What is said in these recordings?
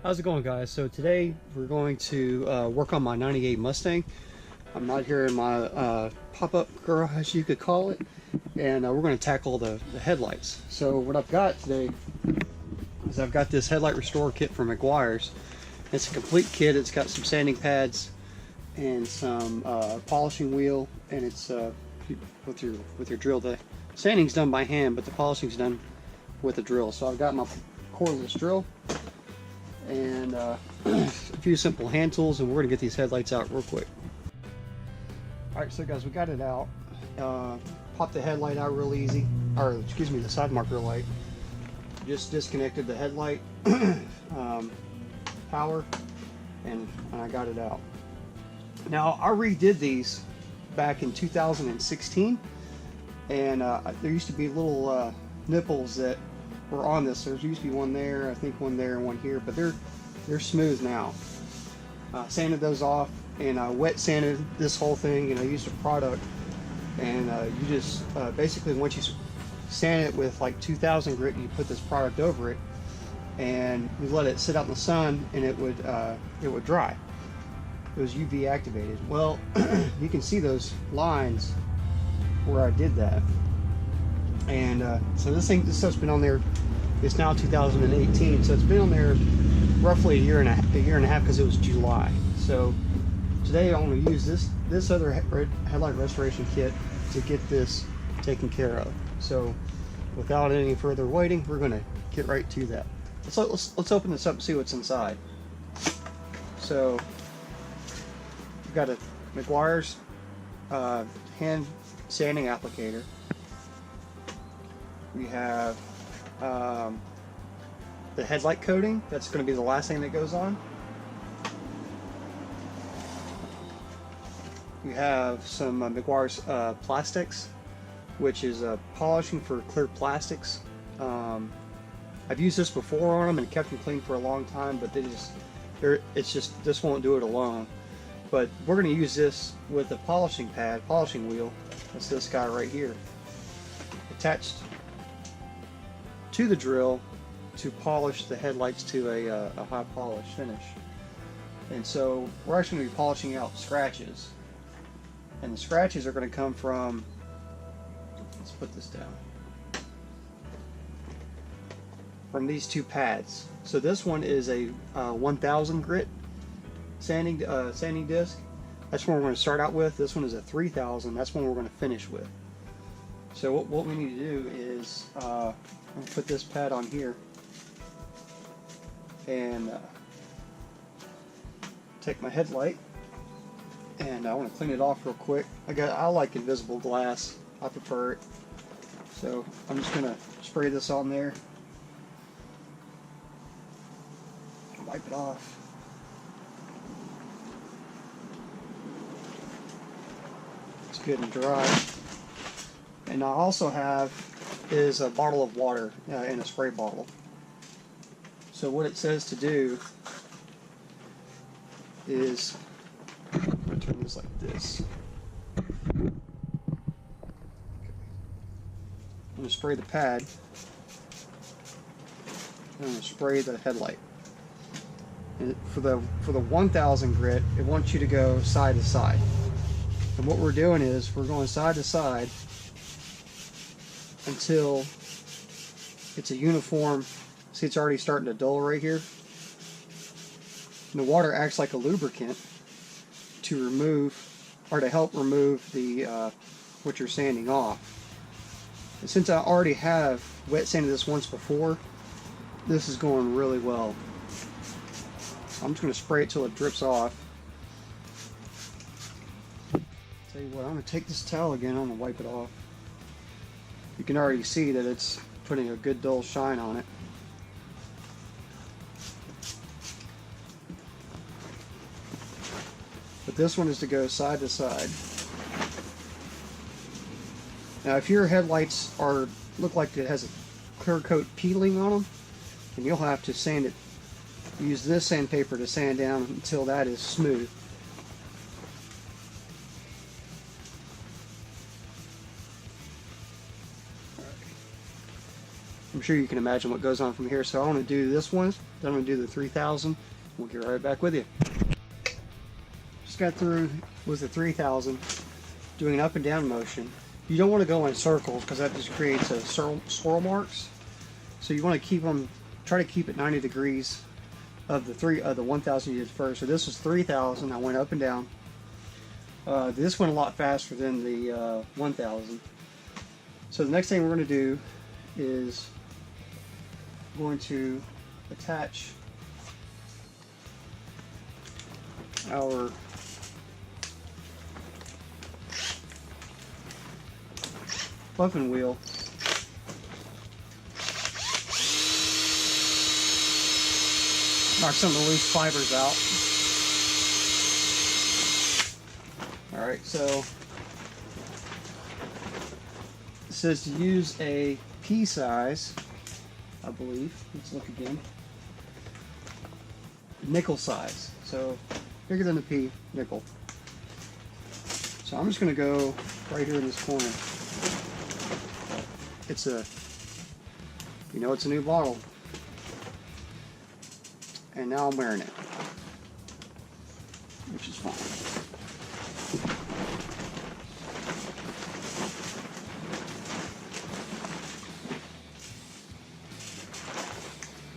How's it going, guys? So today we're going to work on my 98 Mustang. I'm out here in my pop-up garage, you could call it, and we're going to tackle the headlights. So what I've got today is I've got this headlight restore kit from McGuire's. It's a complete kit. It's got some sanding pads and some polishing wheel, and it's with your drill. The sanding's done by hand, but the polishing's done with a drill. So I've got my cordless drill and a few simple hand tools, and we're gonna get these headlights out real quick. All right, so guys, we got it out. Pop the headlight out real easy, or excuse me, the side marker light. Just disconnected the headlight power, and I got it out. Now I redid these back in 2016, and there used to be little nipples that were on this. There used to be one there, I think one there and one here, but they're smooth now. Sanded those off, and I wet sanded this whole thing, and I used a product, and you just basically, once you sand it with like 2000 grit, you put this product over it, and you let it sit out in the sun, and it would dry. It was UV activated. Well, you can see those lines where I did that. And so this stuff's been on there. It's now 2018, so it's been on there roughly a year and a half, because it was July. So today I'm going to use this other headlight restoration kit to get this taken care of. So without any further waiting, we're going to get right to that. Let's open this up and see what's inside. So we've got a McGuire's hand sanding applicator. We have the headlight coating. That's going to be the last thing that goes on. We have some McGuire's plastics, which is polishing for clear plastics. I've used this before on them and kept them clean for a long time, but this won't do it alone. But we're going to use this with a polishing wheel. That's this guy right here, attached to the drill to polish the headlights to a high polish finish. And so we're actually going to be polishing out scratches, and the scratches are going to come from, let's put this down, from these two pads. So this one is a 1000 grit sanding disc. That's one we're going to start out with. This one is a 3000. That's one we're going to finish with. So what we need to do is I'm going to put this pad on here, and take my headlight, and I want to clean it off real quick. I like invisible glass. I prefer it. So I'm just going to spray this on there, wipe it off. It's good and dry. And I also have is a bottle of water in a spray bottle. So what it says to do is, I'm going to turn this like this. Okay. I'm going to spray the pad. I'm going to spray the headlight. And for the 1000 grit, it wants you to go side to side. And what we're doing is we're going side to side until it's a uniform. See, it's already starting to dull right here. And the water acts like a lubricant to remove, or to help remove the what you're sanding off. And since I already have wet sanded this once before, this is going really well. I'm just going to spray it till it drips off. Tell you what, I'm going to take this towel again. I'm going to wipe it off. You can already see that it's putting a good dull shine on it. But this one is to go side to side. Now if your headlights look like it has a clear coat peeling on them, then you'll have to sand it. Use this sandpaper to sand down until that is smooth. I'm sure you can imagine what goes on from here. So I want to do this one, then I'm going to do the 3000. We'll get right back with you. Just got through with the 3000, doing an up and down motion. You don't want to go in circles because that just creates a swirl marks. So you want to keep them, try to keep it 90 degrees of the 1000 you did first. So this was 3000. I went up and down. This went a lot faster than the 1000. So the next thing we're going to do is going to attach our buffing wheel knock some of the loose fibers out. Alright, so it says to use a pea size, I believe. Let's look again. Nickel size. So bigger than the pea, nickel. So I'm just going to go right here in this corner. It's a, you know, it's a new bottle. And now I'm wearing it, which is fine.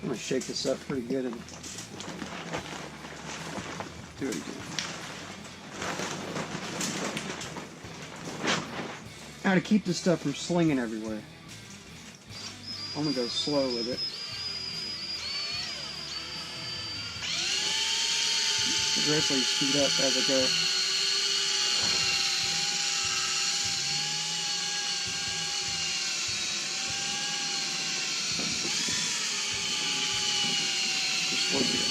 I'm going to shake this up pretty good and do it again. Now to keep this stuff from slinging everywhere, I'm going to go slow with it. Progressively speed up as I go. Just work it.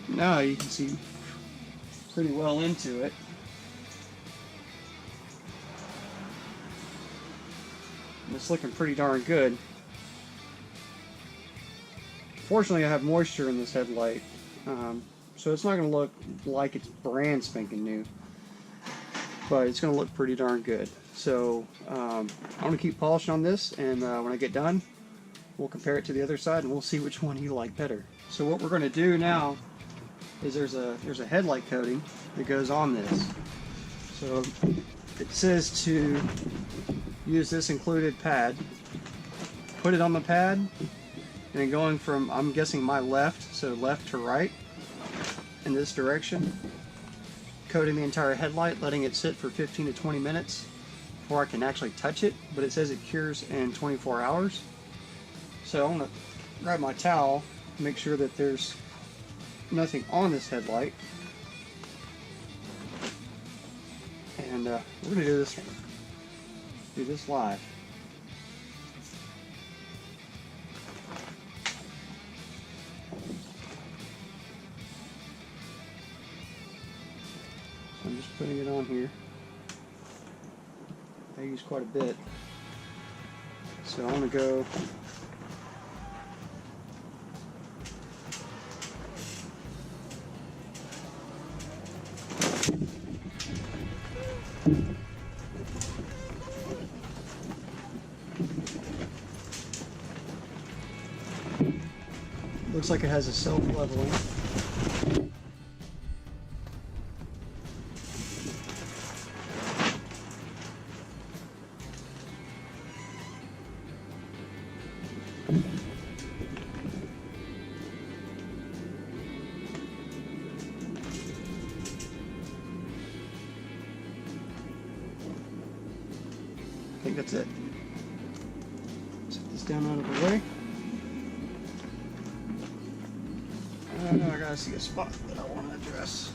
Now you can see pretty well into it. And it's looking pretty darn good. Fortunately, I have moisture in this headlight, so it's not going to look like it's brand spanking new, but it's going to look pretty darn good. So I'm going to keep polishing on this, and when I get done, we'll compare it to the other side, and we'll see which one you like better. So what we're going to do now is there's a headlight coating that goes on this. So it says to use this included pad. Put it on the pad, and then going from, I'm guessing my left, so left to right in this direction, coating the entire headlight, letting it sit for 15 to 20 minutes before I can actually touch it, but it says it cures in 24 hours. So I'm going to grab my towel, make sure that there's nothing on this headlight, and we're going to do this live. So I'm just putting it on here. I use quite a bit, so I'm going to go looks like it has a self-leveling. I think that's it. Set this down out of the way. Now I gotta see a spot that I want to address.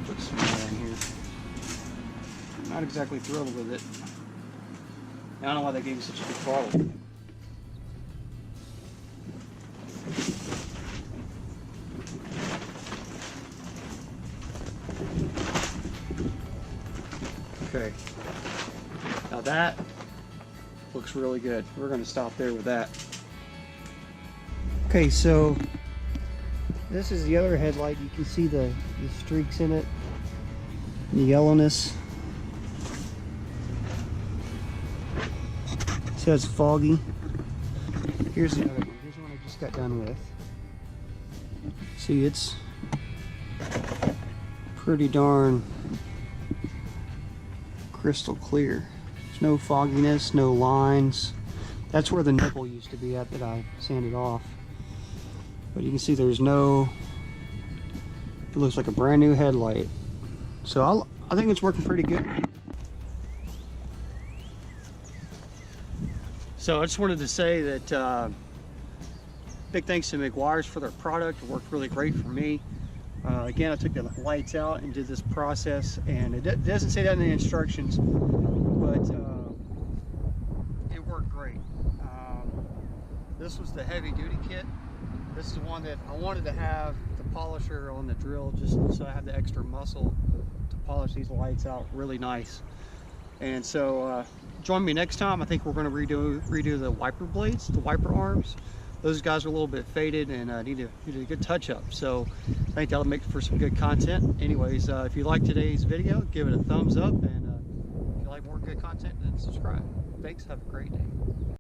Put some more in here. Not exactly thrilled with it. I don't know why they gave me such a big bottle. Okay, now that looks really good. We're going to stop there with that. Okay, so this is the other headlight. You can see the streaks in it, the yellowness. See how it's foggy? Here's the other one. Here's the one I just got done with. See, it's pretty darn crystal clear. There's no fogginess, no lines. That's where the nipple used to be at that I sanded off. But you can see there's no, it looks like a brand new headlight. So I think it's working pretty good. So I just wanted to say that big thanks to McGuire's for their product. It worked really great for me. Again, I took the lights out and did this process, and it doesn't say that in the instructions, but it worked great. This was the heavy duty kit. This is the one that I wanted to have the polisher on the drill, just so I have the extra muscle to polish these lights out really nice. And so join me next time. I think we're going to redo the wiper blades, the wiper arms. Those guys are a little bit faded and need a good touch up. So I think that'll make for some good content. Anyways, if you like today's video, give it a thumbs up, and if you like more good content, then subscribe. Thanks, have a great day.